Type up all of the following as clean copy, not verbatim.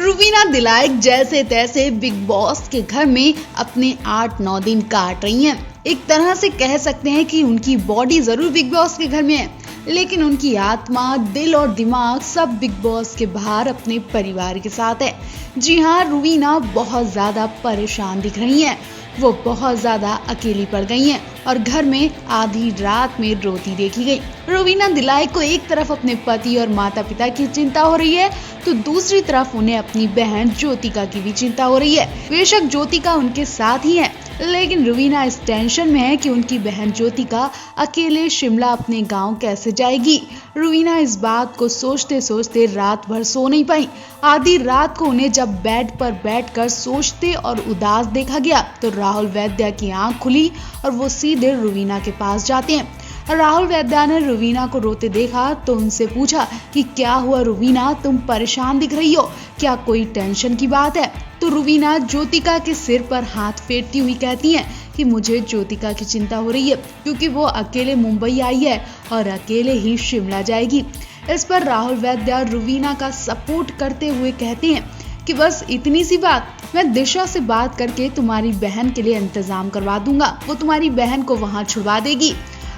रुवीना दिलाइक जैसे तैसे big boss के घर में अपने 8-9 दिन काट रही हैं। एक तरह से कह सकते हैं कि उनकी बॉडी जरूर बिग बॉस के घर में है, लेकिन उनकी आत्मा, दिल और दिमाग सब बिग बॉस के बाहर अपने परिवार के साथ है। जी हाँ, रुवीना बहुत ज्यादा परेशान दिख रही हैं। वो बहुत ज्यादा अकेली पड़ गई हैं और घर में आधी रात में रोती देखी गई। रुवीना दिलाइक को एक तरफ अपने पति और माता पिता की चिंता हो रही है, तो दूसरी तरफ उन्हें अपनी बहन ज्योतिका की भी चिंता हो रही है। बेशक ज्योतिका उनके साथ ही है, लेकिन रुवीना इस टेंशन में है कि उनकी बहन ज्योतिका अकेले शिमला अपने गांव कैसे जाएगी। रुवीना इस बात को सोचते सोचते रात भर सो नहीं पाई। आधी रात को उन्हें जब बेड पर बैठकर सोचते और उदास देखा गया तो राहुल वैद्य की आंख खुली और वो सीधे रुवीना के पास जाते हैं। राहुल वैद्य ने रुवीना को रोते देखा तो उनसे पूछा कि क्या हुआ रुवीना, तुम परेशान दिख रही हो, क्या कोई टेंशन की बात है? तो रुवीना ज्योतिका के सिर पर हाथ फेरती हुई कहती हैं कि मुझे ज्योतिका की चिंता हो रही है क्योंकि वो अकेले मुंबई आई है और अकेले ही शिमला जाएगी। इस पर राहुल वैद्य रुवीना का सपोर्ट करते हुए कहते हैं कि बस इतनी सी बात, मैं दिशा से बात करके तुम्हारी बहन के लिए इंतजाम करवा दूंगा, वो तुम्हारी बहन को वहां छुड़वा देगी।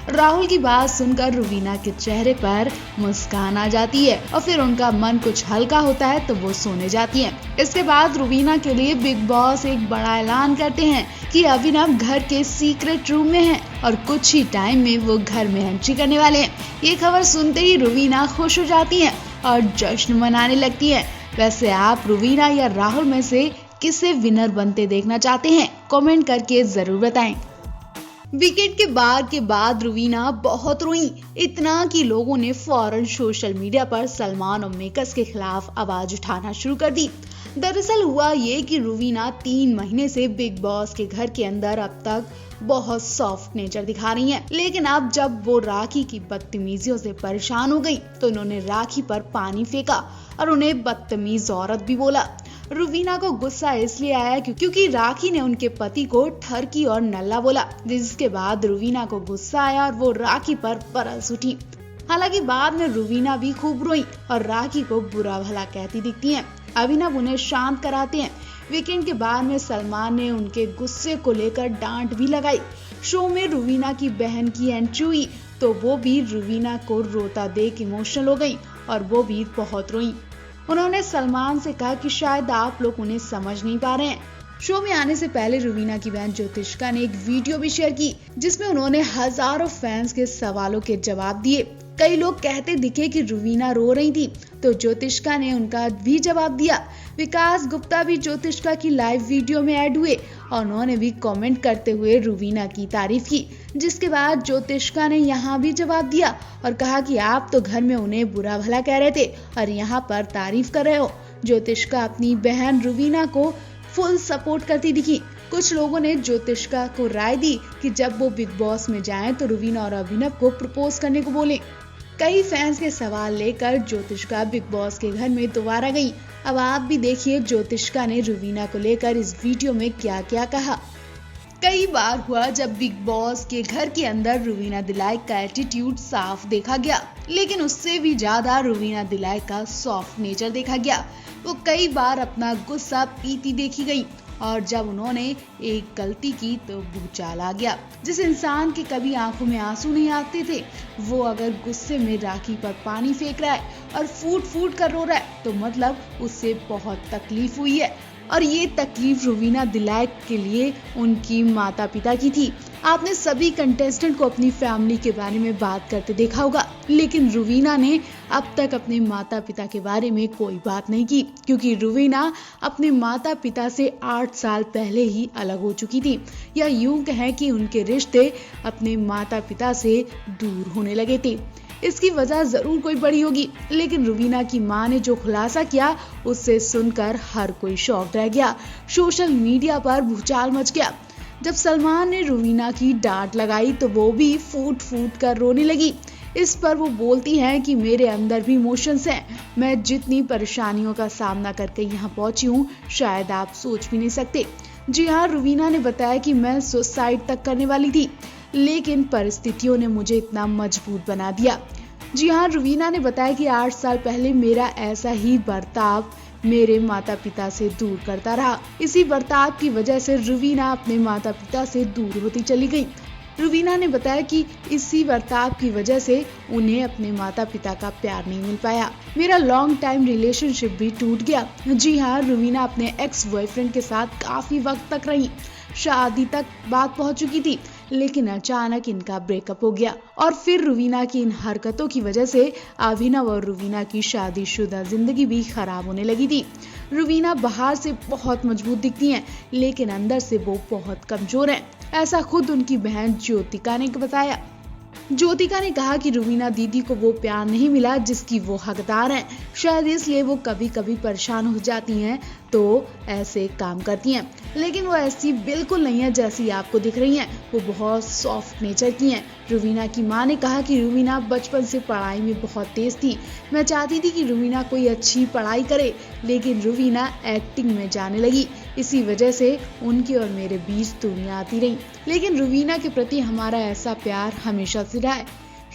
राहुल की बात सुनकर रुवीना के चेहरे पर मुस्कान आ जाती है और फिर उनका मन कुछ हल्का होता है तो वो सोने जाती हैं। इसके बाद रुवीना के लिए बिग बॉस एक बड़ा ऐलान करते हैं कि अभिनव घर के सीक्रेट रूम में है और कुछ ही टाइम में वो घर में एंट्री करने वाले हैं। ये खबर सुनते ही रुवीना खुश हो जाती हैं और जश्न मनाने लगती हैं। वैसे आप रुवीना या राहुल में से किसे विनर बनते देखना चाहते हैं? कमेंट करके जरूर बताएं। विकेट के बार के बाद रुवीना बहुत रोई, इतना कि लोगों ने फौरन सोशल मीडिया पर सलमान और मेकर्स के खिलाफ आवाज उठाना शुरू कर दी। दरअसल हुआ ये कि रुवीना 3 महीने से बिग बॉस के घर के अंदर अब तक बहुत सॉफ्ट नेचर दिखा रही हैं, लेकिन अब जब वो राखी की बदतमीजियों से परेशान हो गई तो उन्होंने राखी पर पानी फेंका और उन्हें बदतमीज औरत भी बोला। रुवीना को गुस्सा इसलिए आया क्योंकि राखी ने उनके पति को ठरकी और नल्ला बोला, जिसके बाद रुवीना को गुस्सा आया और वो राखी पर बरस उठी। हालांकि बाद में रुवीना भी खूब रोई और राखी को बुरा भला कहती दिखती हैं। अभिनव उन्हें शांत कराते हैं। वीकेंड के बाद में सलमान ने उनके गुस्से को लेकर डांट भी लगाई। शो में रुवीना की बहन की एंट्री हुई तो वो भी रुवीना को रोता देख इमोशनल हो गई और वो भी बहुत रोई। उन्होंने सलमान से कहा कि शायद आप लोग उन्हें समझ नहीं पा रहे हैं। शो में आने से पहले रुवीना की बहन ज्योतिका ने एक वीडियो भी शेयर की जिसमें उन्होंने हजारों फैंस के सवालों के जवाब दिए। कई लोग कहते दिखे कि रुवीना रो रही थी तो ज्योतिका ने उनका भी जवाब दिया। विकास गुप्ता भी ज्योतिका की लाइव वीडियो में ऐड हुए और उन्होंने भी कमेंट करते हुए रुवीना की तारीफ की, जिसके बाद ज्योतिका ने यहाँ भी जवाब दिया और कहा कि आप तो घर में उन्हें बुरा भला कह रहे थे और यहाँ पर तारीफ कर रहे हो। ज्योतिका अपनी बहन रुवीना को फुल सपोर्ट करती दिखी। कुछ लोगों ने ज्योतिका को राय दी कि जब वो बिग बॉस में जाएं तो रुवीना और अभिनव को प्रपोज करने को बोले। कई फैंस के सवाल लेकर ज्योतिका बिग बॉस के घर में दोबारा गई। अब आप भी देखिए ज्योतिका ने रुवीना को लेकर इस वीडियो में क्या क्या कहा। कई बार हुआ जब बिग बॉस के घर के अंदर रुवीना दिलाइक का एटीट्यूड साफ देखा गया, लेकिन उससे भी ज्यादा रुवीना दिलाइक का सॉफ्ट नेचर देखा गया। वो कई बार अपना गुस्सा पीती देखी गई और जब उन्होंने एक गलती की तो भूचाल आ गया। जिस इंसान के कभी आंखों में आंसू नहीं आते थे, वो अगर गुस्से में राखी पर पानी फेंक रहा है और फूट फूट कर रो रहा है तो मतलब उससे बहुत तकलीफ हुई है। और ये तकलीफ रुवीना दिलाइक के लिए उनकी माता पिता की थी। आपने सभी कंटेस्टेंट को अपनी फैमिली के बारे में बात करते देखा होगा, लेकिन रुवीना ने अब तक अपने माता पिता के बारे में कोई बात नहीं की क्योंकि रुवीना अपने माता पिता से 8 साल पहले ही अलग हो चुकी थी, या यूं कहें कि उनके रिश्ते अपने माता पिता से दूर होने लगे थे। इसकी वजह जरूर कोई बड़ी होगी, लेकिन रुवीना की मां ने जो खुलासा किया उससे सुनकर हर कोई शॉक रह गया। सोशल मीडिया पर भूचाल मच गया। जब सलमान ने रुवीना की डांट लगाई तो वो भी फूट फूट कर रोने लगी। इस पर वो बोलती हैं कि मेरे अंदर भी इमोशंस हैं, मैं जितनी परेशानियों का सामना करके यहाँ पहुंची हूँ शायद आप सोच भी नहीं सकते। जी हाँ, रुवीना ने बताया कि मैं सुसाइड तक करने वाली थी, लेकिन परिस्थितियों ने मुझे इतना मजबूत बना दिया। जी हाँ, रुवीना ने बताया कि 8 साल पहले मेरा ऐसा ही बर्ताव मेरे माता पिता से दूर करता रहा। इसी बर्ताव की वजह से रुवीना अपने माता पिता से दूर होती चली गई। रुवीना ने बताया कि इसी बर्ताव की वजह से उन्हें अपने माता पिता का प्यार नहीं मिल पाया। मेरा लॉन्ग टाइम रिलेशनशिप भी टूट गया। जी हाँ, रुवीना अपने एक्स बॉयफ्रेंड के साथ काफी वक्त तक रही, शादी तक बात पहुंच चुकी थी, लेकिन अचानक इनका ब्रेकअप हो गया। और फिर रुवीना की इन हरकतों की वजह से अभिनव और रुवीना की शादीशुदा जिंदगी भी खराब होने लगी थी। रुवीना बाहर से बहुत मजबूत दिखती हैं, लेकिन अंदर से वो बहुत कमजोर हैं। ऐसा खुद उनकी बहन ज्योतिका ने बताया। ज्योतिका ने कहा कि रुवीना दीदी को वो प्यार नहीं मिला जिसकी वो हकदार हैं। शायद इसलिए वो कभी कभी परेशान हो जाती हैं तो ऐसे काम करती हैं, लेकिन वो ऐसी बिल्कुल नहीं है जैसी आपको दिख रही हैं। वो बहुत सॉफ्ट नेचर की हैं। रुवीना की मां ने कहा कि रुवीना बचपन से पढ़ाई में बहुत तेज थी। मैं चाहती थी कि रुवीना कोई अच्छी पढ़ाई करे, लेकिन रुवीना एक्टिंग में जाने लगी। इसी वजह से उनकी और मेरे बीच दूरियां आती रही, लेकिन रुवीना के प्रति हमारा ऐसा प्यार हमेशा से रहा है।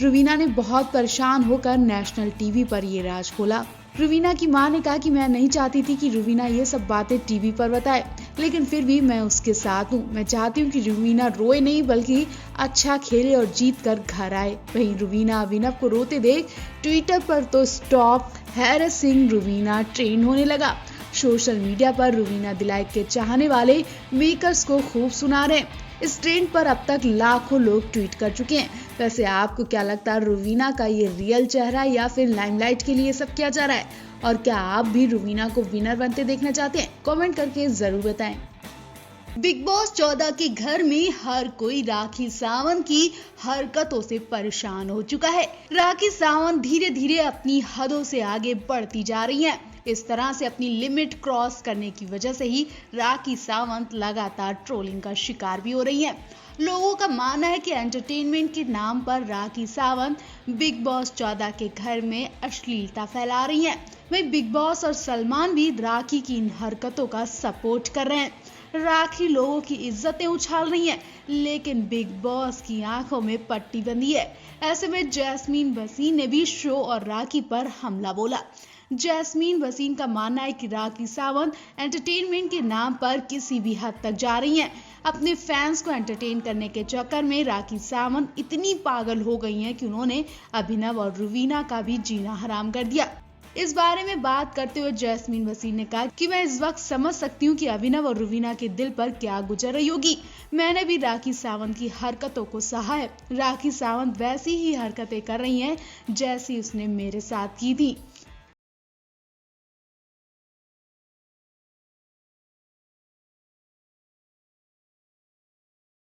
रुवीना ने बहुत परेशान होकर नेशनल टीवी पर ये राज खोला। रुवीना की मां ने कहा कि मैं नहीं चाहती थी कि रुवीना ये सब बातें टीवी पर बताए, लेकिन फिर भी मैं उसके साथ हूँ। मैं चाहती हूँ कि रुवीना रोए नहीं बल्कि अच्छा खेले और जीत कर घर आए। वहीं रुवीना अभिनव को रोते देख ट्विटर पर तो स्टॉप हैरेसिंग रुवीना ट्रेंड होने लगा। सोशल मीडिया पर रुवीना दिलाइक के चाहने वाले मेकर्स को खूब सुना रहे हैं। इस ट्रेंड पर अब तक लाखों लोग ट्वीट कर चुके हैं। वैसे आपको क्या लगता है, रुवीना का ये रियल चेहरा या फिर लाइमलाइट के लिए सब किया जा रहा है? और क्या आप भी रुवीना को विनर बनते देखना चाहते हैं? कमेंट करके जरूर बताएं। बिग बॉस 14 के घर में हर कोई राखी सावंत की हरकतों से परेशान हो चुका है। राखी सावंत धीरे धीरे अपनी हदों से आगे बढ़ती जा रही हैं। इस तरह से अपनी लिमिट क्रॉस करने की वजह से ही राखी सावंत लगातार ट्रोलिंग का शिकार भी हो रही हैं। लोगों का मानना है कि एंटरटेनमेंट के नाम पर राखी सावंत बिग बॉस 14 के घर में अश्लीलता फैला रही हैं। वहीं बिग बॉस और सलमान भी राखी की इन हरकतों का सपोर्ट कर रहे हैं। राखी लोगों की इज्जतें उछाल रही हैं, लेकिन बिग बॉस की आंखों में पट्टी बंधी है। ऐसे में जैस्मीन वसीम ने भी शो और राखी पर हमला बोला। जैस्मीन वसीम का मानना है कि राखी सावंत एंटरटेनमेंट के नाम पर किसी भी हद तक जा रही हैं। अपने फैंस को एंटरटेन करने के चक्कर में राखी सावंत इतनी पागल हो गई हैं कि उन्होंने अभिनव और रुवीना का भी जीना हराम कर दिया। इस बारे में बात करते हुए जैस्मीन वसीम ने कहा कि मैं इस वक्त समझ सकती हूँ कि अभिनव और रुवीना के दिल पर क्या गुजर रही होगी। मैंने भी राखी सावंत की हरकतों को सहा है। राखी सावंत वैसी ही हरकतें कर रही हैं जैसी उसने मेरे साथ की थी।